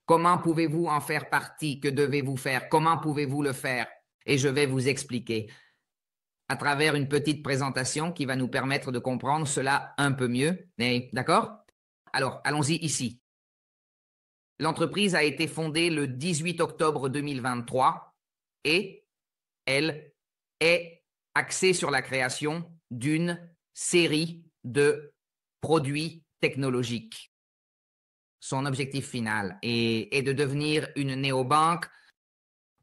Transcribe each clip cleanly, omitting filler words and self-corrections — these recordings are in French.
Comment pouvez-vous en faire partie? Que devez-vous faire? Comment pouvez-vous le faire? Et je vais vous expliquer à travers une petite présentation qui va nous permettre de comprendre cela un peu mieux. D'accord? Alors, allons-y ici. L'entreprise a été fondée le 18 octobre 2023 et elle est axée sur la création d'une série de produits technologiques. Son objectif final est de devenir une néobanque.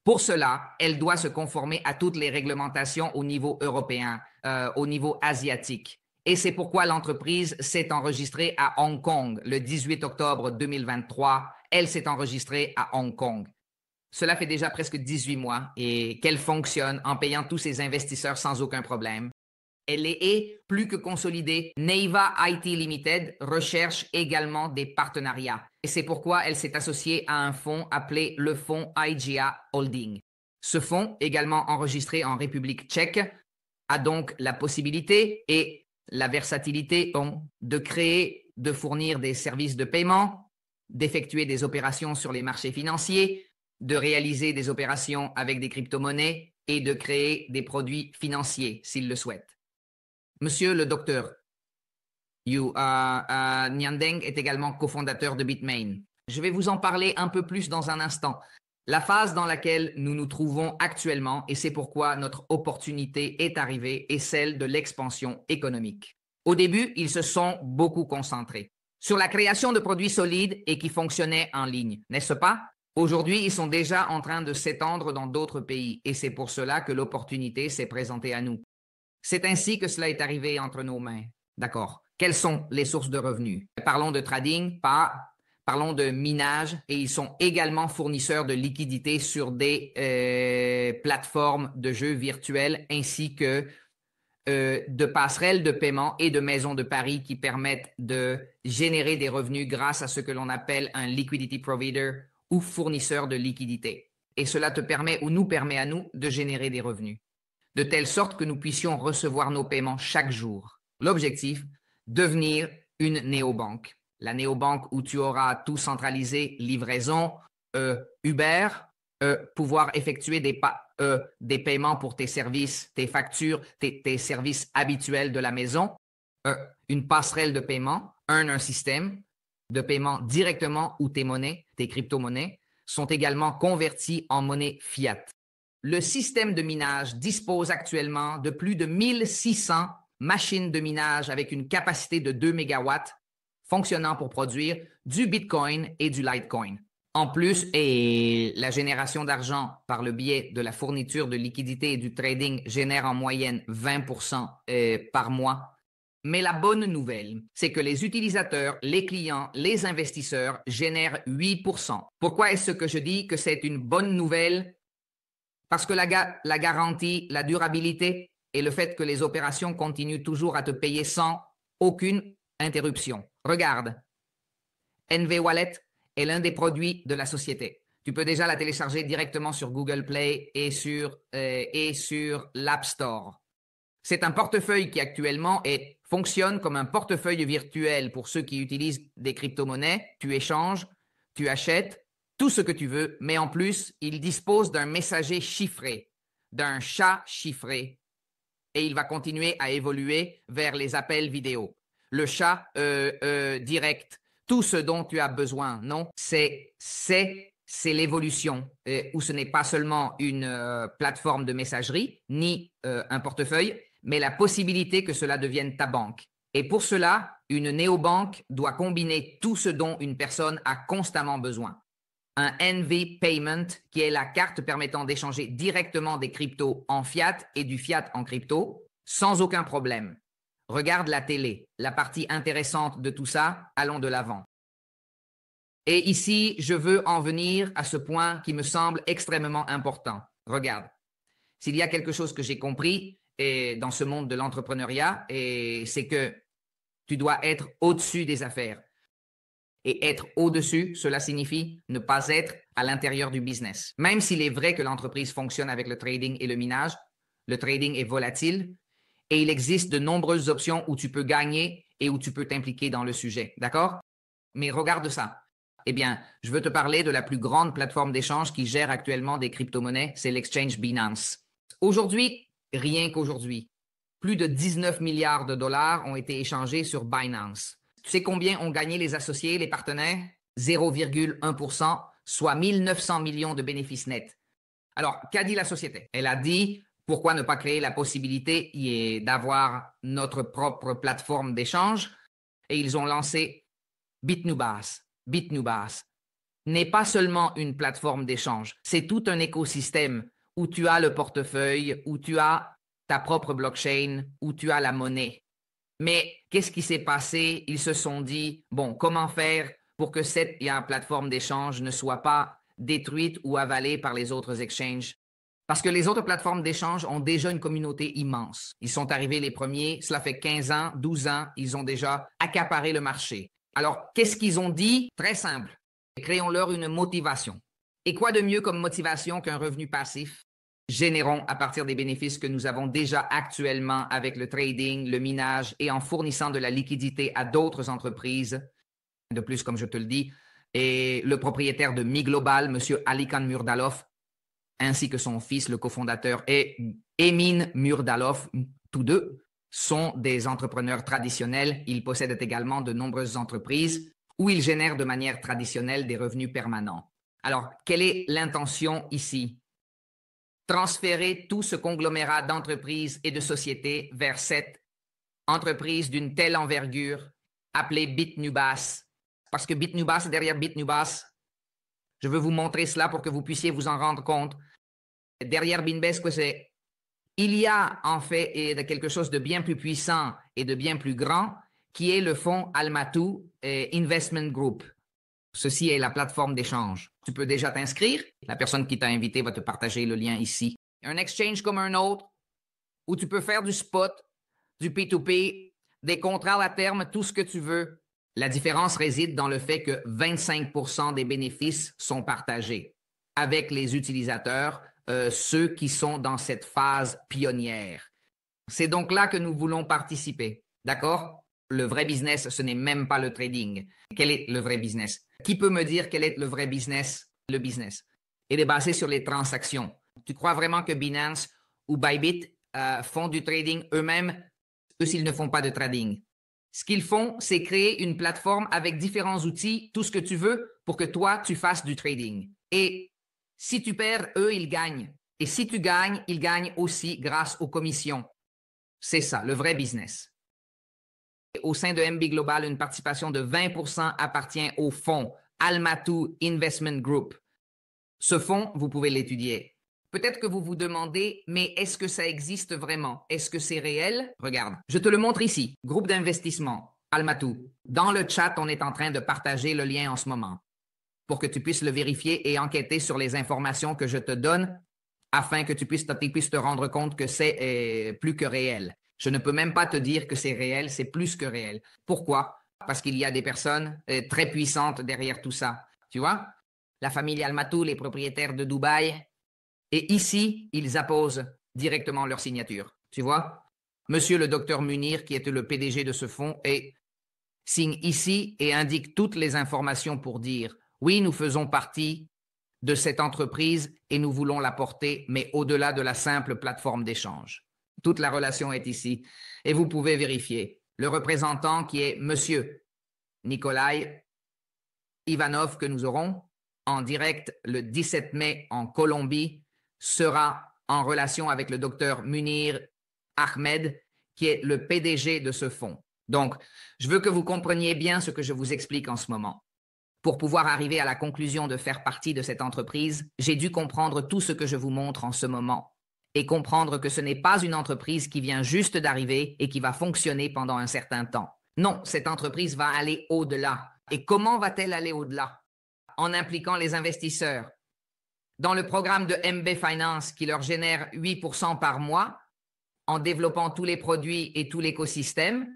Pour cela, elle doit se conformer à toutes les réglementations au niveau européen, au niveau asiatique. Et c'est pourquoi l'entreprise s'est enregistrée à Hong Kong le 18 octobre 2023. Elle s'est enregistrée à Hong Kong. Cela fait déjà presque 18 mois et qu'elle fonctionne en payant tous ses investisseurs sans aucun problème. Elle est plus que consolidée. Neiva IT Limited recherche également des partenariats. Et c'est pourquoi elle s'est associée à un fonds appelé le fonds IGA Holding. Ce fonds, également enregistré en République tchèque, a donc la possibilité et la versatilité de créer, de fournir des services de paiement, d'effectuer des opérations sur les marchés financiers, de réaliser des opérations avec des crypto-monnaies et de créer des produits financiers s'il le souhaite. Monsieur le docteur, Nyandeng est également cofondateur de Bitmain. Je vais vous en parler un peu plus dans un instant. La phase dans laquelle nous nous trouvons actuellement, et c'est pourquoi notre opportunité est arrivée, est celle de l'expansion économique. Au début, ils se sont beaucoup concentrés sur la création de produits solides et qui fonctionnaient en ligne, n'est-ce pas? Aujourd'hui, ils sont déjà en train de s'étendre dans d'autres pays et c'est pour cela que l'opportunité s'est présentée à nous. C'est ainsi que cela est arrivé entre nos mains. D'accord. Quelles sont les sources de revenus? Parlons de trading, parlons de minage et ils sont également fournisseurs de liquidités sur des plateformes de jeux virtuels ainsi que de passerelles de paiement et de maisons de paris qui permettent de générer des revenus grâce à ce que l'on appelle un liquidity provider ou fournisseur de liquidité. Et cela te permet ou nous permet à nous de générer des revenus de telle sorte que nous puissions recevoir nos paiements chaque jour. L'objectif, devenir une néobanque. La néobanque où tu auras tout centralisé, livraison, Uber, pouvoir effectuer des paiements pour tes services, tes factures, tes services habituels de la maison, une passerelle de paiement, un système de paiement directement où tes monnaies, tes crypto-monnaies, sont également converties en monnaie fiat. Le système de minage dispose actuellement de plus de 1600 machines de minage avec une capacité de 2 MW fonctionnant pour produire du Bitcoin et du Litecoin. En plus, et la génération d'argent par le biais de la fourniture de liquidités et du trading génère en moyenne 20% par mois. Mais la bonne nouvelle, c'est que les utilisateurs, les clients, les investisseurs génèrent 8%. Pourquoi est-ce que je dis que c'est une bonne nouvelle? Parce que la garantie, la durabilité et le fait que les opérations continuent toujours à te payer sans aucune interruption. Regarde, NV Wallet est l'un des produits de la société. Tu peux déjà la télécharger directement sur Google Play et sur l'App Store. C'est un portefeuille qui actuellement fonctionne comme un portefeuille virtuel pour ceux qui utilisent des crypto-monnaies. Tu échanges, tu achètes tout ce que tu veux, mais en plus, il dispose d'un messager chiffré, d'un chat chiffré, et il va continuer à évoluer vers les appels vidéo. Le chat direct, tout ce dont tu as besoin, non? C'est l'évolution, où ce n'est pas seulement une plateforme de messagerie, ni un portefeuille, mais la possibilité que cela devienne ta banque. Et pour cela, une néobanque doit combiner tout ce dont une personne a constamment besoin. Un NV Payment, qui est la carte permettant d'échanger directement des cryptos en fiat et du fiat en crypto, sans aucun problème. Regarde la télé, la partie intéressante de tout ça, allons de l'avant. Et ici, je veux en venir à ce point qui me semble extrêmement important. Regarde, s'il y a quelque chose que j'ai compris dans ce monde de l'entrepreneuriat, c'est que tu dois être au-dessus des affaires. Et être au-dessus, cela signifie ne pas être à l'intérieur du business. Même s'il est vrai que l'entreprise fonctionne avec le trading et le minage, le trading est volatile et il existe de nombreuses options où tu peux gagner et où tu peux t'impliquer dans le sujet. D'accord? Mais regarde ça. Eh bien, je veux te parler de la plus grande plateforme d'échange qui gère actuellement des crypto-monnaies, c'est l'exchange Binance. Aujourd'hui, rien qu'aujourd'hui, plus de 19 milliards de dollars ont été échangés sur Binance. Tu sais combien ont gagné les associés, les partenaires? 0,1%, soit 1900 millions de bénéfices nets. Alors, qu'a dit la société? Elle a dit, pourquoi ne pas créer la possibilité d'avoir notre propre plateforme d'échange? Et ils ont lancé BitNubas. BitNubas n'est pas seulement une plateforme d'échange, c'est tout un écosystème où tu as le portefeuille, où tu as ta propre blockchain, où tu as la monnaie. Mais qu'est-ce qui s'est passé? Ils se sont dit, bon, comment faire pour que cette plateforme d'échange ne soit pas détruite ou avalée par les autres exchanges? Parce que les autres plateformes d'échange ont déjà une communauté immense. Ils sont arrivés les premiers, cela fait 15 ans, 12 ans, ils ont déjà accaparé le marché. Alors, qu'est-ce qu'ils ont dit? Très simple. Créons-leur une motivation. Et quoi de mieux comme motivation qu'un revenu passif? Générons à partir des bénéfices que nous avons déjà actuellement avec le trading, le minage et en fournissant de la liquidité à d'autres entreprises. De plus, comme je te le dis, et le propriétaire de Mi Global, M. Alikan Murdalov, ainsi que son fils, le cofondateur, et Emin Murdalov, tous deux sont des entrepreneurs traditionnels. Ils possèdent également de nombreuses entreprises où ils génèrent de manière traditionnelle des revenus permanents. Alors, quelle est l'intention ici? Transférer tout ce conglomérat d'entreprises et de sociétés vers cette entreprise d'une telle envergure appelée BitNubas. Parce que BitNubas, derrière BitNubas, je veux vous montrer cela pour que vous puissiez vous en rendre compte. Derrière Binbesque, il y a en fait quelque chose de bien plus puissant et de bien plus grand qui est le fonds Almatou Investment Group. Ceci est la plateforme d'échange. Tu peux déjà t'inscrire. La personne qui t'a invité va te partager le lien ici. Un exchange comme un autre où tu peux faire du spot, du P2P, des contrats à terme, tout ce que tu veux. La différence réside dans le fait que 25% des bénéfices sont partagés avec les utilisateurs, ceux qui sont dans cette phase pionnière. C'est donc là que nous voulons participer. D'accord? Le vrai business, ce n'est même pas le trading. Quel est le vrai business? Qui peut me dire quel est le vrai business? Le business. Il est basé sur les transactions. Tu crois vraiment que Binance ou Bybit font du trading eux-mêmes? Eux, s'ils ne font pas de trading. Ce qu'ils font, c'est créer une plateforme avec différents outils, tout ce que tu veux, pour que toi, tu fasses du trading. Et si tu perds, eux, ils gagnent. Et si tu gagnes, ils gagnent aussi grâce aux commissions. C'est ça, le vrai business. Au sein de MB Global, une participation de 20% appartient au fonds Almatou Investment Group. Ce fonds, vous pouvez l'étudier. Peut-être que vous vous demandez, mais est-ce que ça existe vraiment? Est-ce que c'est réel? Regarde, je te le montre ici. Groupe d'investissement, Almatou. Dans le chat, on est en train de partager le lien en ce moment pour que tu puisses le vérifier et enquêter sur les informations que je te donne afin que tu puisses te rendre compte que c'est plus que réel. Je ne peux même pas te dire que c'est réel, c'est plus que réel. Pourquoi? Parce qu'il y a des personnes très puissantes derrière tout ça. Tu vois? La famille Almatou, les propriétaires de Dubaï. Et ici, ils apposent directement leur signature. Tu vois? Monsieur le docteur Munir, qui était le PDG de ce fonds, signe ici et indique toutes les informations pour dire oui, nous faisons partie de cette entreprise et nous voulons la porter, mais au-delà de la simple plateforme d'échange. Toute la relation est ici et vous pouvez vérifier. Le représentant qui est Monsieur Nikolai Ivanov que nous aurons en direct le 17 mai en Colombie sera en relation avec le docteur Munir Ahmed qui est le PDG de ce fonds. Donc, je veux que vous compreniez bien ce que je vous explique en ce moment. Pour pouvoir arriver à la conclusion de faire partie de cette entreprise, j'ai dû comprendre tout ce que je vous montre en ce moment et comprendre que ce n'est pas une entreprise qui vient juste d'arriver et qui va fonctionner pendant un certain temps. Non, cette entreprise va aller au-delà. Et comment va-t-elle aller au-delà? En impliquant les investisseurs. Dans le programme de MB Finance qui leur génère 8% par mois, en développant tous les produits et tout l'écosystème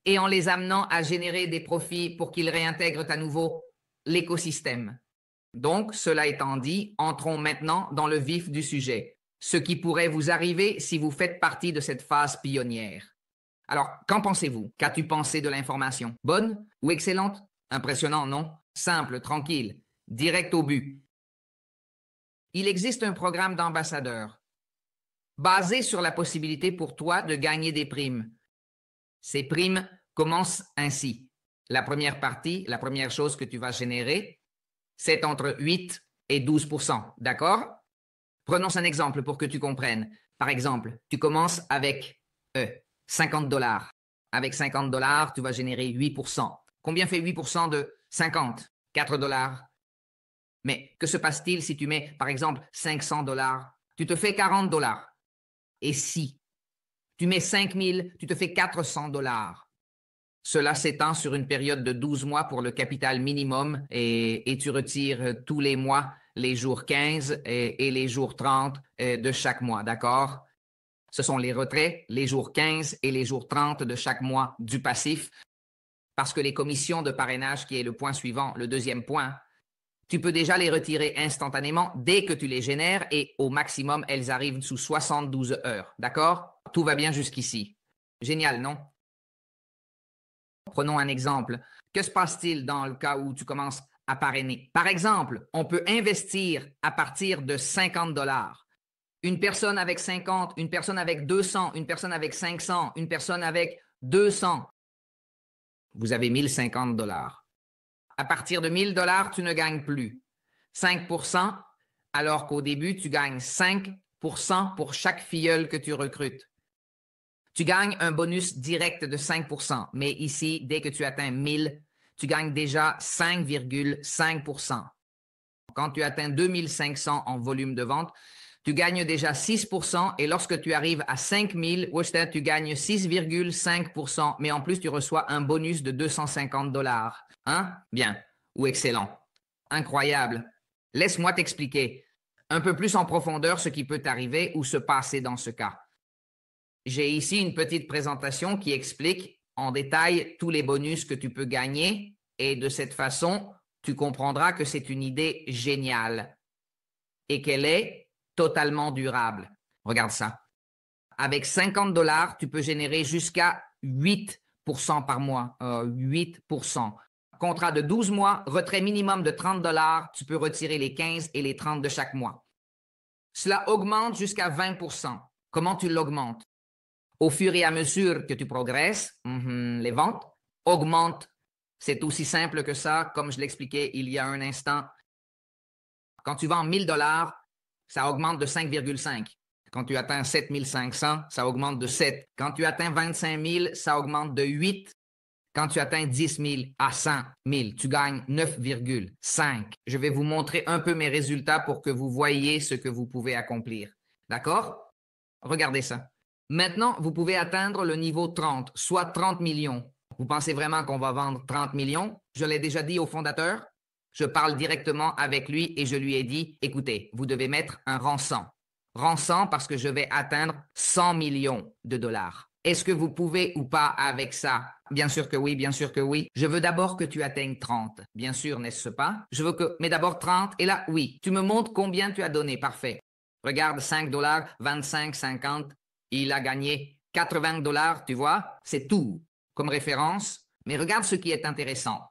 et en les amenant à générer des profits pour qu'ils réintègrent à nouveau l'écosystème. Donc, cela étant dit, entrons maintenant dans le vif du sujet. Ce qui pourrait vous arriver si vous faites partie de cette phase pionnière. Alors, qu'en pensez-vous? Qu'as-tu pensé de l'information? Bonne ou excellente? Impressionnant, non? Simple, tranquille, direct au but. Il existe un programme d'ambassadeur basé sur la possibilité pour toi de gagner des primes. Ces primes commencent ainsi. La première partie, la première chose que tu vas générer, c'est entre 8 et 12%. D'accord? Prenons un exemple pour que tu comprennes. Par exemple, tu commences avec 50 dollars. Avec 50 dollars, tu vas générer 8%. Combien fait 8% de 50? 4 dollars. Mais que se passe-t-il si tu mets, par exemple, 500 dollars? Tu te fais 40 dollars. Et si tu mets 5 000, tu te fais 400 dollars. Cela s'étend sur une période de 12 mois pour le capital minimum et tu retires tous les mois les jours 15 et les jours 30 de chaque mois, d'accord? Ce sont les retraits, les jours 15 et les jours 30 de chaque mois du passif, parce que les commissions de parrainage, qui est le point suivant, le deuxième point, tu peux déjà les retirer instantanément dès que tu les génères et au maximum, elles arrivent sous 72 heures, d'accord? Tout va bien jusqu'ici. Génial, non? Prenons un exemple. Que se passe-t-il dans le cas où tu commences à parrainer? Par exemple, on peut investir à partir de 50 dollars. Une personne avec 50, une personne avec 200, une personne avec 500, une personne avec 200. Vous avez 1050 dollars. À partir de 1000 dollars, tu ne gagnes plus 5%, alors qu'au début, tu gagnes 5% pour chaque filleul que tu recrutes. Tu gagnes un bonus direct de 5%, mais ici, dès que tu atteins 1000, tu gagnes déjà 5,5%. Quand tu atteins 2500 en volume de vente, tu gagnes déjà 6% et lorsque tu arrives à 5000, tu gagnes 6,5%, mais en plus, tu reçois un bonus de 250 dollars. Hein? Bien. Ou excellent. Incroyable. Laisse-moi t'expliquer un peu plus en profondeur ce qui peut t'arriver ou se passer dans ce cas. J'ai ici une petite présentation qui explique en détail tous les bonus que tu peux gagner et de cette façon, tu comprendras que c'est une idée géniale et qu'elle est totalement durable. Regarde ça. Avec 50 dollars, tu peux générer jusqu'à 8% par mois. 8%. Contrat de 12 mois, retrait minimum de 30 dollars, tu peux retirer les 15 et les 30 de chaque mois. Cela augmente jusqu'à 20%. Comment tu l'augmentes? Au fur et à mesure que tu progresses, les ventes augmentent. C'est aussi simple que ça, comme je l'expliquais il y a un instant. Quand tu vends 1000 dollars, ça augmente de 5,5. Quand tu atteins 7500, ça augmente de 7. Quand tu atteins 25 000, ça augmente de 8. Quand tu atteins 10 000 à 100 000, tu gagnes 9,5. Je vais vous montrer un peu mes résultats pour que vous voyez ce que vous pouvez accomplir. D'accord? Regardez ça. Maintenant, vous pouvez atteindre le niveau 30, soit 30 millions. Vous pensez vraiment qu'on va vendre 30 millions? Je l'ai déjà dit au fondateur. Je parle directement avec lui et je lui ai dit, écoutez, vous devez mettre un rançon. Rançon parce que je vais atteindre 100 millions de dollars. Est-ce que vous pouvez ou pas avec ça? Bien sûr que oui, bien sûr que oui. Je veux d'abord que tu atteignes 30. Bien sûr, n'est-ce pas? Je veux que, mais d'abord 30. Et là, oui. Tu me montres combien tu as donné. Parfait. Regarde, 5 dollars, 25, 50. Il a gagné 80 dollars, tu vois? C'est tout comme référence. Mais regarde ce qui est intéressant.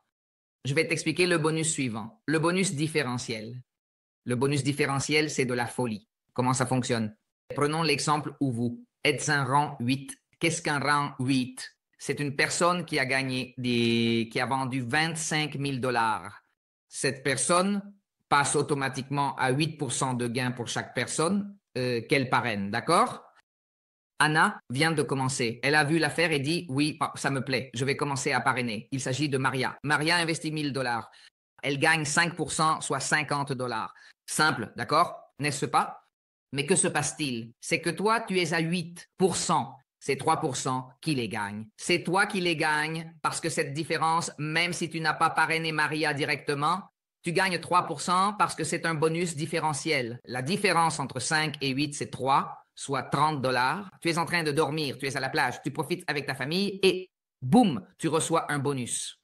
Je vais t'expliquer le bonus suivant. Le bonus différentiel. Le bonus différentiel, c'est de la folie. Comment ça fonctionne? Prenons l'exemple où vous êtes un rang 8. Qu'est-ce qu'un rang 8? C'est une personne qui a gagné qui a vendu 25 000 dollars. Cette personne passe automatiquement à 8% de gain pour chaque personne qu'elle parraine, d'accord? Anna vient de commencer. Elle a vu l'affaire et dit, oui, ça me plaît, je vais commencer à parrainer. Il s'agit de Maria. Maria investit 1000 dollars. Elle gagne 5%, soit 50 dollars. Simple, d'accord? N'est-ce pas? Mais que se passe-t-il? C'est que toi, tu es à 8%. C'est 3% qui les gagnent. C'est toi qui les gagnes parce que cette différence, même si tu n'as pas parrainé Maria directement, tu gagnes 3% parce que c'est un bonus différentiel. La différence entre 5 et 8, c'est 3, soit 30 dollars. Tu es en train de dormir, tu es à la plage, tu profites avec ta famille et boum, tu reçois un bonus.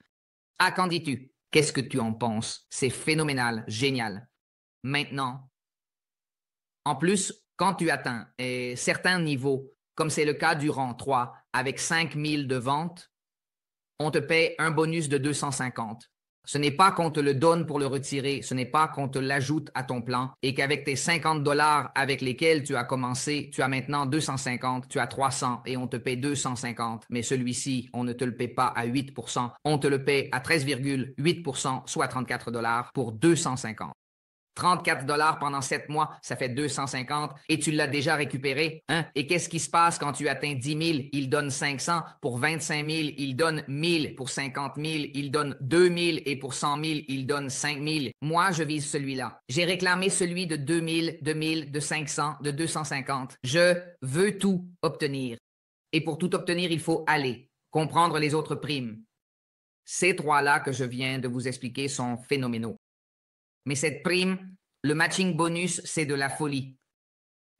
Ah, qu'en dis-tu? Qu'est-ce que tu en penses? C'est phénoménal, génial. Maintenant, en plus, quand tu atteins certains niveaux, comme c'est le cas du rang 3, avec 5000 de vente, on te paie un bonus de 250. Ce n'est pas qu'on te le donne pour le retirer, ce n'est pas qu'on te l'ajoute à ton plan et qu'avec tes 50 $ avec lesquels tu as commencé, tu as maintenant 250, tu as 300 et on te paie 250. Mais celui-ci, on ne te le paie pas à 8%, on te le paie à 13,8%, soit 34 $ pour 250. 34 $ pendant 7 mois, ça fait 250 et tu l'as déjà récupéré. Hein? Et qu'est-ce qui se passe quand tu atteins 10 000? Il donne 500. Pour 25 000, il donne 1000. Pour 50 000, il donne 2000. Et pour 100 000, il donne 5 000. Moi, je vise celui-là. J'ai réclamé celui de 2000, de 1000, de 500, de 250. Je veux tout obtenir. Et pour tout obtenir, il faut aller, comprendre les autres primes. Ces trois-là que je viens de vous expliquer sont phénoménaux. Mais cette prime, le matching bonus, c'est de la folie.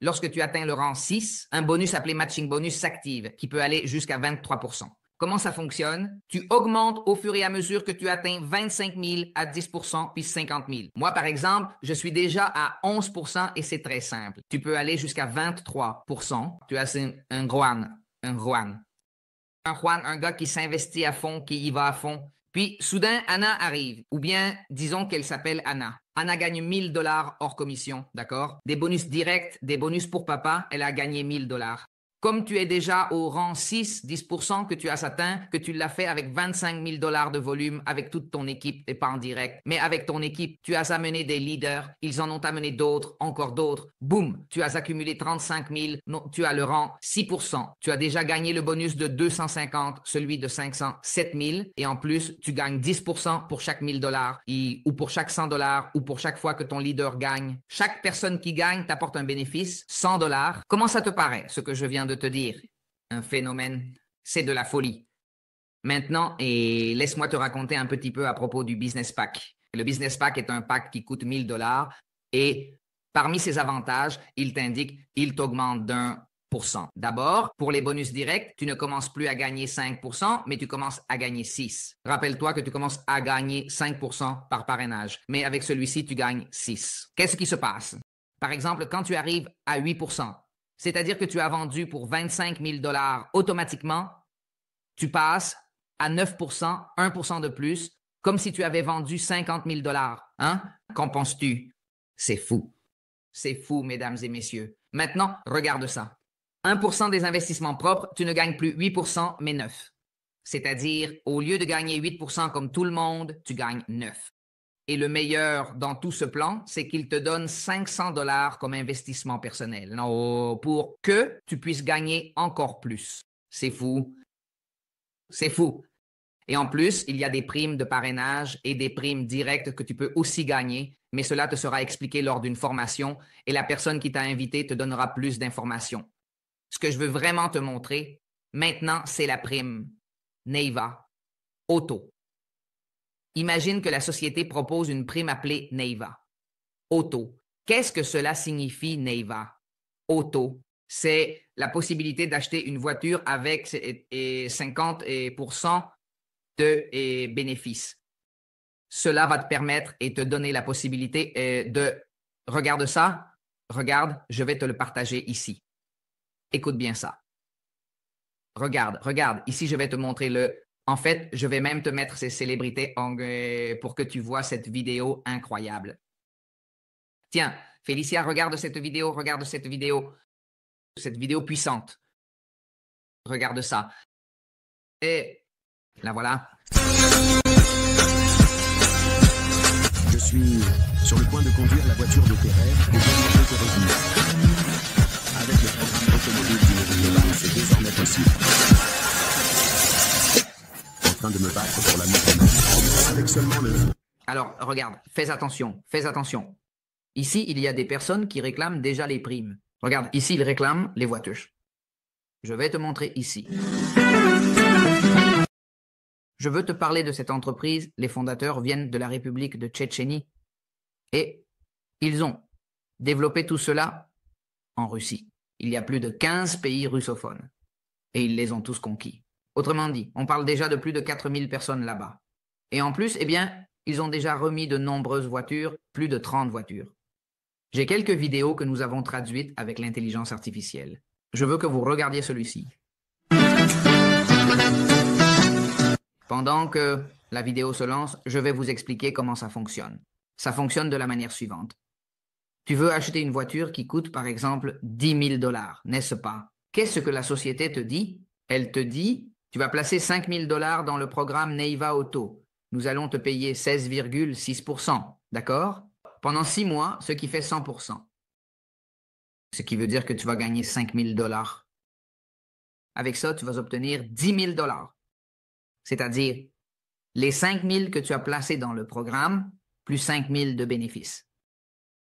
Lorsque tu atteins le rang 6, un bonus appelé matching bonus s'active, qui peut aller jusqu'à 23%. Comment ça fonctionne? Tu augmentes au fur et à mesure que tu atteins 25 000 à 10%, puis 50 000. Moi, par exemple, je suis déjà à 11% et c'est très simple. Tu peux aller jusqu'à 23%. Tu as un Juan. Un Juan, un gars qui s'investit à fond, qui y va à fond. Puis, soudain, Anna arrive. Ou bien, disons qu'elle s'appelle Anna. Anna gagne 1000 $ hors commission, d'accord? Des bonus directs, des bonus pour papa, elle a gagné 1000 $. Comme tu es déjà au rang 6, 10% que tu as atteint, que tu l'as fait avec 25 000 $ de volume avec toute ton équipe et pas en direct. Mais avec ton équipe, tu as amené des leaders, ils en ont amené d'autres, encore d'autres. Boum, tu as accumulé 35 000, non, tu as le rang 6%. Tu as déjà gagné le bonus de 250, celui de 500, 7 000. Et en plus, tu gagnes 10% pour chaque 1000 $ ou pour chaque 100 $ ou pour chaque fois que ton leader gagne. Chaque personne qui gagne t'apporte un bénéfice, 100 $. Comment ça te paraît, ce que je viens de te dire? Un phénomène, c'est de la folie. Maintenant, et laisse-moi te raconter un petit peu à propos du Business Pack. Le Business Pack est un pack qui coûte 1000 $ et parmi ses avantages, il t'indique, il t'augmente d'1%. D'abord, pour les bonus directs, tu ne commences plus à gagner 5%, mais tu commences à gagner 6. Rappelle-toi que tu commences à gagner 5% par parrainage, mais avec celui-ci, tu gagnes 6. Qu'est-ce qui se passe? Par exemple, quand tu arrives à 8%, c'est-à-dire que tu as vendu pour 25 000 $ automatiquement, tu passes à 9%, 1% de plus, comme si tu avais vendu 50 000 $. Hein? Qu'en penses-tu? C'est fou. C'est fou, mesdames et messieurs. Maintenant, regarde ça. 1% des investissements propres, tu ne gagnes plus 8%, mais 9%. C'est-à-dire, au lieu de gagner 8% comme tout le monde, tu gagnes 9%. Et le meilleur dans tout ce plan, c'est qu'il te donne 500 $ comme investissement personnel. Non, pour que tu puisses gagner encore plus. C'est fou. C'est fou. Et en plus, il y a des primes de parrainage et des primes directes que tu peux aussi gagner, mais cela te sera expliqué lors d'une formation et la personne qui t'a invité te donnera plus d'informations. Ce que je veux vraiment te montrer, maintenant, c'est la prime Neiva Auto. Imagine que la société propose une prime appelée Neiva Auto. Qu'est-ce que cela signifie, Neiva Auto? C'est la possibilité d'acheter une voiture avec 50% de bénéfices. Cela va te permettre et te donner la possibilité de... Regarde ça. Regarde, je vais te le partager ici. Écoute bien ça. Regarde. Ici, je vais te montrer le... En fait, je vais même te mettre ces célébrités pour que tu vois cette vidéo incroyable. Tiens, Félicia, regarde cette vidéo. Cette vidéo puissante. Regarde ça. Et la voilà. Je suis sur le point de conduire la voiture de tes rêves et d'augmenter tes revenus. Avec le programme automobile du Mérite Global, c'est désormais possible. En train de me battre pour la mise avec seulement le... Alors, regarde, fais attention. Ici, il y a des personnes qui réclament déjà les primes. Regarde, ici, ils réclament les voitures. Je vais te montrer ici. Je veux te parler de cette entreprise. Les fondateurs viennent de la République de Tchétchénie et ils ont développé tout cela en Russie. Il y a plus de 15 pays russophones et ils les ont tous conquis. Autrement dit, on parle déjà de plus de 4000 personnes là-bas. Et en plus, ils ont déjà remis de nombreuses voitures, plus de 30 voitures. J'ai quelques vidéos que nous avons traduites avec l'intelligence artificielle. Je veux que vous regardiez celui-ci. Pendant que La vidéo se lance, je vais vous expliquer comment ça fonctionne. Ça fonctionne de la manière suivante. Tu veux acheter une voiture qui coûte par exemple 10 000 $, n'est-ce pas? Qu'est-ce que la société te dit? Elle te dit, tu vas placer 5 000 $ dans le programme Neiva Auto. Nous allons te payer 16,6%, d'accord? Pendant 6 mois, ce qui fait 100%. Ce qui veut dire que tu vas gagner 5 000 $. Avec ça, tu vas obtenir 10 000 $. C'est-à-dire les 5 000 que tu as placés dans le programme, plus 5 000 de bénéfices.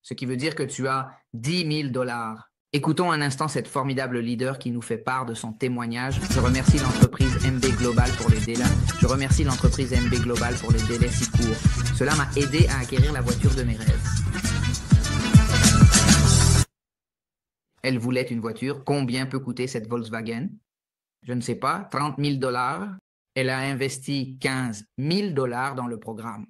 Ce qui veut dire que tu as 10 000 $. Écoutons un instant cette formidable leader qui nous fait part de son témoignage. Je remercie l'entreprise MB Global pour les délais. Je remercie l'entreprise MB Global pour les délais si courts. Cela m'a aidé à acquérir la voiture de mes rêves. Elle voulait une voiture. Combien peut coûter cette Volkswagen? Je ne sais pas, 30 000 $. Elle a investi 15 000 $ dans le programme.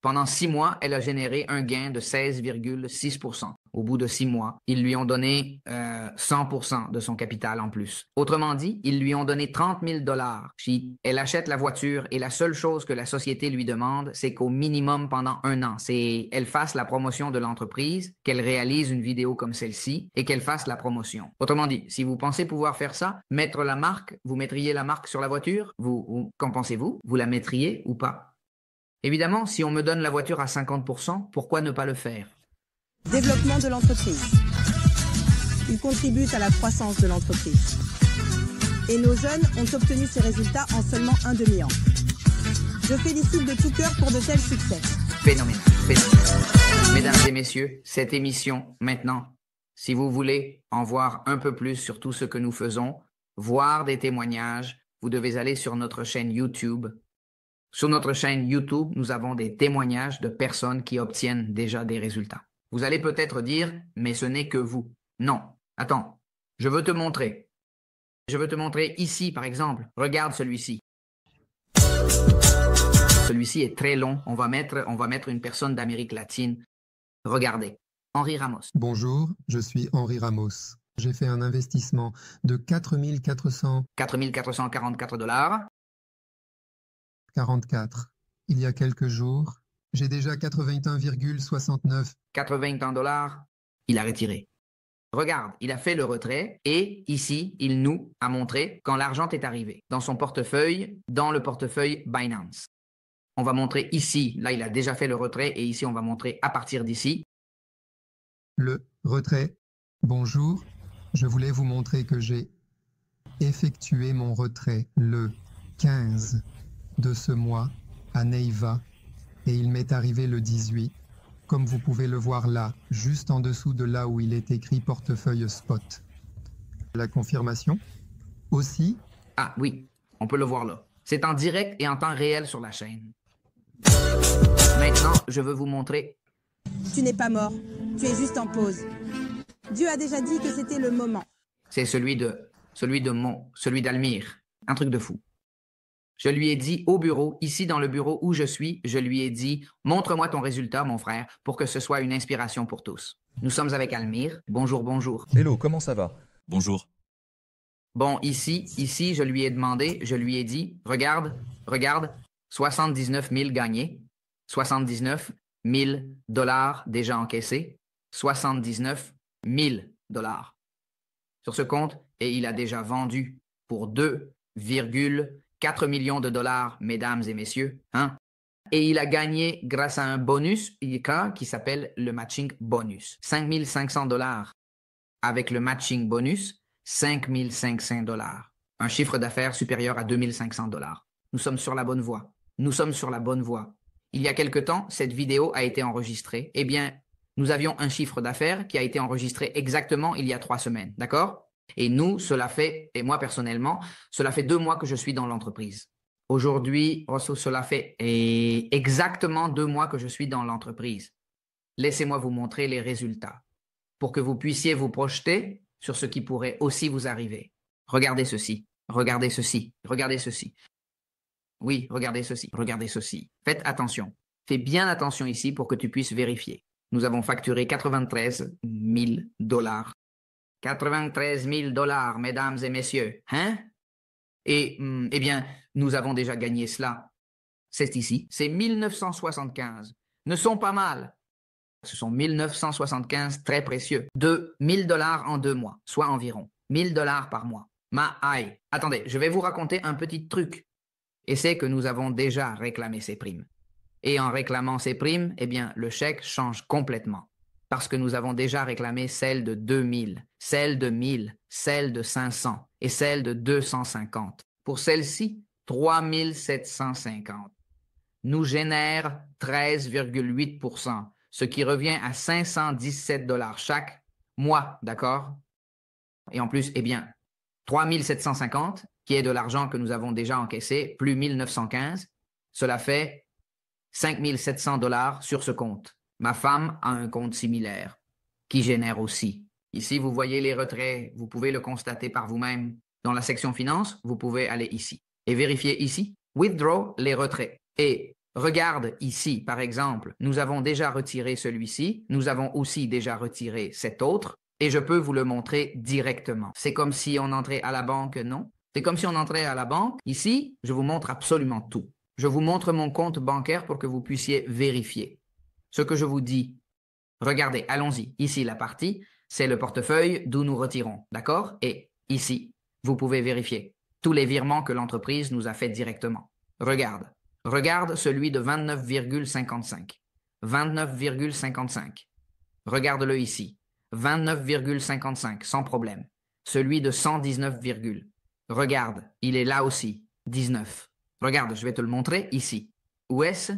Pendant 6 mois, elle a généré un gain de 16,6%. Au bout de 6 mois, ils lui ont donné 100% de son capital en plus. Autrement dit, ils lui ont donné 30 000 $. Elle achète la voiture et la seule chose que la société lui demande, c'est qu'au minimum pendant 1 an, c'est qu'elle fasse la promotion de l'entreprise, qu'elle réalise une vidéo comme celle-ci et qu'elle fasse la promotion. Autrement dit, si vous pensez pouvoir faire ça, mettre la marque, vous mettriez la marque sur la voiture? Qu'en pensez-vous? Vous la mettriez ou pas? Évidemment, si on me donne la voiture à 50%, pourquoi ne pas le faire? Développement de l'entreprise. Ils contribuent à la croissance de l'entreprise. Et nos jeunes ont obtenu ces résultats en seulement un demi-an. Je félicite de tout cœur pour de tels succès. Phénoménal, phénoménal. Mesdames et messieurs, cette émission, maintenant, si vous voulez en voir un peu plus sur tout ce que nous faisons, voir des témoignages, vous devez aller sur notre chaîne YouTube. Sur notre chaîne YouTube, nous avons des témoignages de personnes qui obtiennent déjà des résultats. Vous allez peut-être dire, mais ce n'est que vous. Non, attends, je veux te montrer. Je veux te montrer ici, par exemple. Regarde celui-ci. Celui-ci est très long. On va mettre une personne d'Amérique latine. Regardez, Henri Ramos. Bonjour, je suis Henri Ramos. J'ai fait un investissement de 4 444 $. 44. Il y a quelques jours, j'ai déjà 81,69. 81 $. Il a retiré. Regarde, il a fait le retrait et ici, il nous a montré quand l'argent est arrivé dans son portefeuille, dans le portefeuille Binance. On va montrer ici, là il a déjà fait le retrait et ici on va montrer à partir d'ici. Le retrait. Bonjour, je voulais vous montrer que j'ai effectué mon retrait le 15 de ce mois à Neiva et il m'est arrivé le 18, comme vous pouvez le voir là, juste en dessous de là où il est écrit portefeuille spot. La confirmation aussi. Ah oui, on peut le voir là. C'est en direct et en temps réel sur la chaîne. Maintenant, je veux vous montrer. Tu n'es pas mort, tu es juste en pause. Dieu a déjà dit que c'était le moment. C'est celui d'Almir. Un truc de fou. Je lui ai dit au bureau, ici dans le bureau où je suis, je lui ai dit « Montre-moi ton résultat, mon frère, pour que ce soit une inspiration pour tous. » Nous sommes avec Almir. Bonjour, bonjour. Hello, comment ça va? Bonjour. Bon, ici, je lui ai demandé, je lui ai dit « Regarde, 79 000 gagnés, 79 000 $ déjà encaissés, 79 000 $ sur ce compte et il a déjà vendu pour 2,4 millions de $, mesdames et messieurs. Hein? Et il a gagné grâce à un bonus qui s'appelle le matching bonus. 5 500 $. Avec le matching bonus, 5 500 $. Un chiffre d'affaires supérieur à 2 500 $. Nous sommes sur la bonne voie. Nous sommes sur la bonne voie. Il y a quelque temps, cette vidéo a été enregistrée. Eh bien, nous avions un chiffre d'affaires qui a été enregistré exactement il y a 3 semaines. D'accord? Et nous, et moi personnellement, cela fait 2 mois que je suis dans l'entreprise. Aujourd'hui, cela fait exactement 2 mois que je suis dans l'entreprise. Laissez-moi vous montrer les résultats pour que vous puissiez vous projeter sur ce qui pourrait aussi vous arriver. Regardez ceci, regardez ceci, regardez ceci. Oui, regardez ceci, regardez ceci. Faites attention. Fais bien attention ici pour que tu puisses vérifier. Nous avons facturé 93 000 $. 93 000 $, mesdames et messieurs. Hein? Et, eh bien, nous avons déjà gagné cela c'est ici, c'est 1975. Ne sont pas mal. Ce sont 1975 très précieux. De 1000 $ en 2 mois, soit environ 1000 $ par mois. Aïe. Attendez, je vais vous raconter un petit truc. Et c'est que nous avons déjà réclamé ces primes. Et en réclamant ces primes, eh bien, le chèque change complètement. Parce que nous avons déjà réclamé celle de 2000, celle de 1000, celle de 500 et celle de 250. Pour celle-ci, 3750. Nous génère 13,8%, ce qui revient à 517 $ chaque mois, d'accord? Et en plus, eh bien, 3750, qui est de l'argent que nous avons déjà encaissé, plus 1915, cela fait 5700 $ sur ce compte. Ma femme a un compte similaire, qui génère aussi. Ici, vous voyez les retraits, vous pouvez le constater par vous-même. Dans la section finance, vous pouvez aller ici et vérifier ici, withdraw les retraits. Et regarde ici, par exemple, nous avons déjà retiré celui-ci, nous avons aussi déjà retiré cet autre, et je peux vous le montrer directement. C'est comme si on entrait à la banque, non? C'est comme si on entrait à la banque. Ici, je vous montre absolument tout. Je vous montre mon compte bancaire pour que vous puissiez vérifier. Ce que je vous dis, regardez, allons-y. Ici, la partie, c'est le portefeuille d'où nous retirons, d'accord? Et ici, vous pouvez vérifier tous les virements que l'entreprise nous a fait directement. Regarde celui de 29,55. 29,55. Regarde-le ici. 29,55, sans problème. Celui de 119, regarde, il est là aussi. 19. Regarde, je vais te le montrer ici. Où est-ce?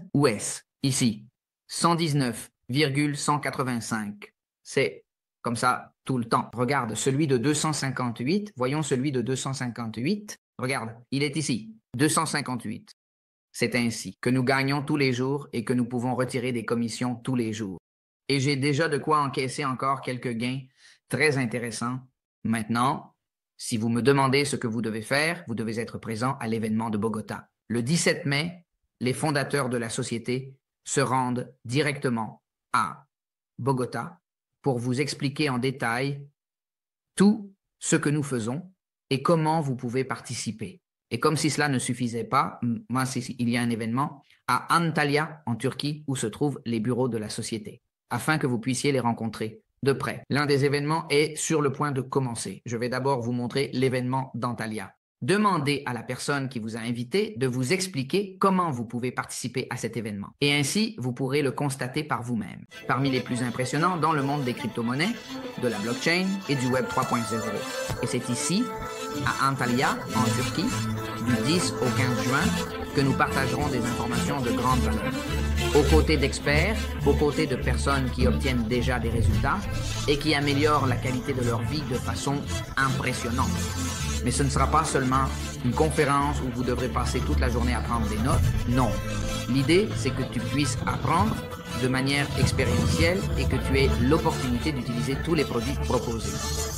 Ici. 119,185. C'est comme ça tout le temps. Regarde, celui de 258. Voyons celui de 258. Regarde, il est ici. 258. C'est ainsi que nous gagnons tous les jours et que nous pouvons retirer des commissions tous les jours. Et j'ai déjà de quoi encaisser encore quelques gains très intéressants. Maintenant, si vous me demandez ce que vous devez faire, vous devez être présent à l'événement de Bogota. Le 17 mai, les fondateurs de la société se rendent directement à Bogota pour vous expliquer en détail tout ce que nous faisons et comment vous pouvez participer. Et comme si cela ne suffisait pas, moi, il y a un événement à Antalya, en Turquie, où se trouvent les bureaux de la société, afin que vous puissiez les rencontrer de près. L'un des événements est sur le point de commencer. Je vais d'abord vous montrer l'événement d'Antalya. Demandez à la personne qui vous a invité de vous expliquer comment vous pouvez participer à cet événement. Et ainsi, vous pourrez le constater par vous-même. Parmi les plus impressionnants dans le monde des crypto-monnaies, de la blockchain et du Web 3.0. Et c'est ici, à Antalya, en Turquie, du 10 au 15 juin, que nous partagerons des informations de grande valeur. Aux côtés d'experts, aux côtés de personnes qui obtiennent déjà des résultats et qui améliorent la qualité de leur vie de façon impressionnante. Mais ce ne sera pas seulement une conférence où vous devrez passer toute la journée à prendre des notes. Non. L'idée, c'est que tu puisses apprendre de manière expérientielle et que tu aies l'opportunité d'utiliser tous les produits proposés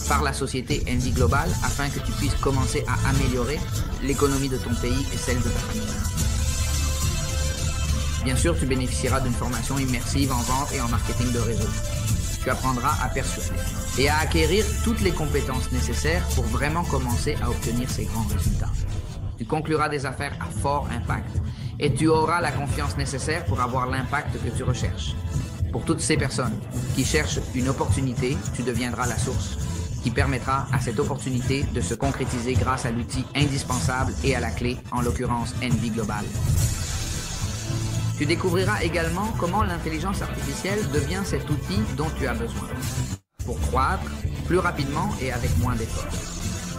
par la société Envie Global afin que tu puisses commencer à améliorer l'économie de ton pays et celle de ta famille. Bien sûr, tu bénéficieras d'une formation immersive en vente et en marketing de réseau. Tu apprendras à persuader et à acquérir toutes les compétences nécessaires pour vraiment commencer à obtenir ces grands résultats. Tu concluras des affaires à fort impact et tu auras la confiance nécessaire pour avoir l'impact que tu recherches. Pour toutes ces personnes qui cherchent une opportunité, tu deviendras la source qui permettra à cette opportunité de se concrétiser grâce à l'outil indispensable et à la clé, en l'occurrence Envie Global. Tu découvriras également comment l'intelligence artificielle devient cet outil dont tu as besoin pour croître plus rapidement et avec moins d'efforts.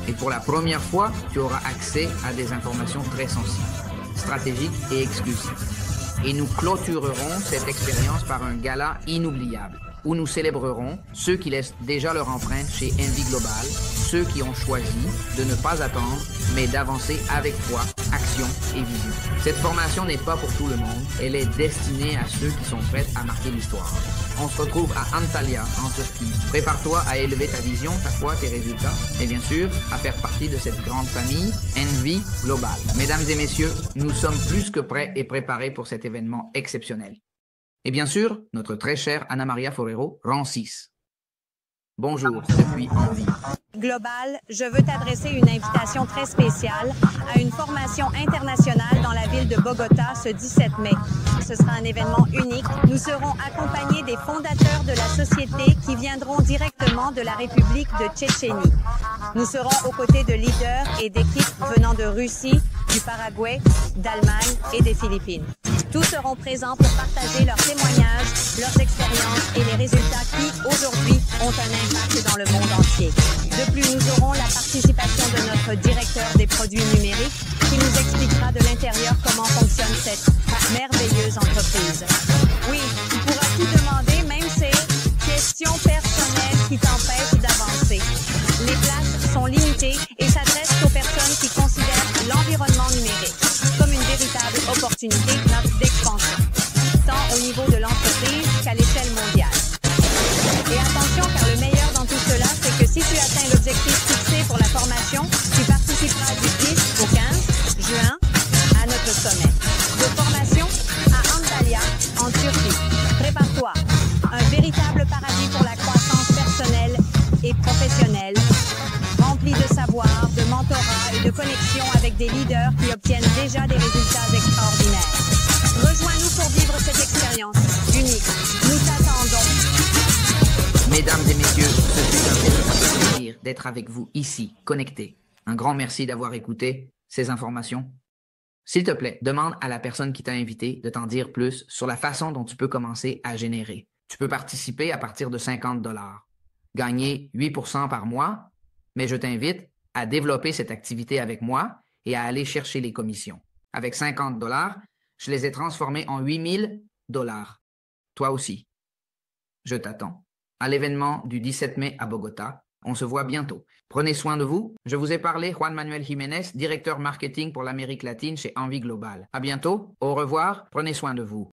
Et pour la première fois, tu auras accès à des informations très sensibles, stratégiques et exclusives. Et nous clôturerons cette expérience par un gala inoubliable où nous célébrerons ceux qui laissent déjà leur empreinte chez Envie Global, ceux qui ont choisi de ne pas attendre, mais d'avancer avec foi, action et vision. Cette formation n'est pas pour tout le monde, elle est destinée à ceux qui sont prêts à marquer l'histoire. On se retrouve à Antalya, en Turquie. Prépare-toi à élever ta vision, ta foi, tes résultats, et bien sûr, à faire partie de cette grande famille Envie Global. Mesdames et messieurs, nous sommes plus que prêts et préparés pour cet événement exceptionnel. Et bien sûr, notre très chère Ana Maria Forero rend 6. Bonjour, depuis Envie. Global, je veux t'adresser une invitation très spéciale à une formation internationale dans la ville de Bogota ce 17 mai. Ce sera un événement unique. Nous serons accompagnés des fondateurs de la société qui viendront directement de la République de Tchétchénie. Nous serons aux côtés de leaders et d'équipes venant de Russie, du Paraguay, d'Allemagne et des Philippines. Tous seront présents pour partager leurs témoignages, leurs expériences et les résultats qui, aujourd'hui, ont un impact dans le monde entier. De plus, nous aurons la participation de notre directeur des produits numériques qui nous expliquera de l'intérieur comment fonctionne cette merveilleuse entreprise. Oui, tu pourras tout demander, même ces questions personnelles qui t'empêchent d'avancer. Les places sont limitées et s'adressent aux personnes qui considèrent l'environnement numérique comme une véritable opportunité d'expansion, tant au niveau de l'entreprise qu'à l'échelle mondiale. Et attention, car le meilleur dans tout cela, c'est que si tu atteins l'objectif fixé pour la formation, tu participeras du 10 au 15 juin à notre sommet de formation à Antalya, en Turquie. Prépare-toi, un véritable paradis pour la croissance personnelle et professionnelle, rempli de savoir, de mentorat et de connexion avec des leaders qui obtiennent déjà des résultats extraordinaires. Rejoins-nous pour vivre cette expérience unique. Nous t'attendons. Mesdames et messieurs, ce fut un véritable plaisir d'être avec vous ici, connectés. Un grand merci d'avoir écouté ces informations. S'il te plaît, demande à la personne qui t'a invité de t'en dire plus sur la façon dont tu peux commencer à générer. Tu peux participer à partir de 50 $, gagner 8% par mois, mais je t'invite à développer cette activité avec moi et à aller chercher les commissions. Avec 50 $, je les ai transformés en 8 000 $. Toi aussi. Je t'attends à l'événement du 17 mai à Bogota. On se voit bientôt. Prenez soin de vous. Je vous ai parlé, Juan Manuel Jiménez, directeur marketing pour l'Amérique latine chez Envie Global. À bientôt. Au revoir. Prenez soin de vous.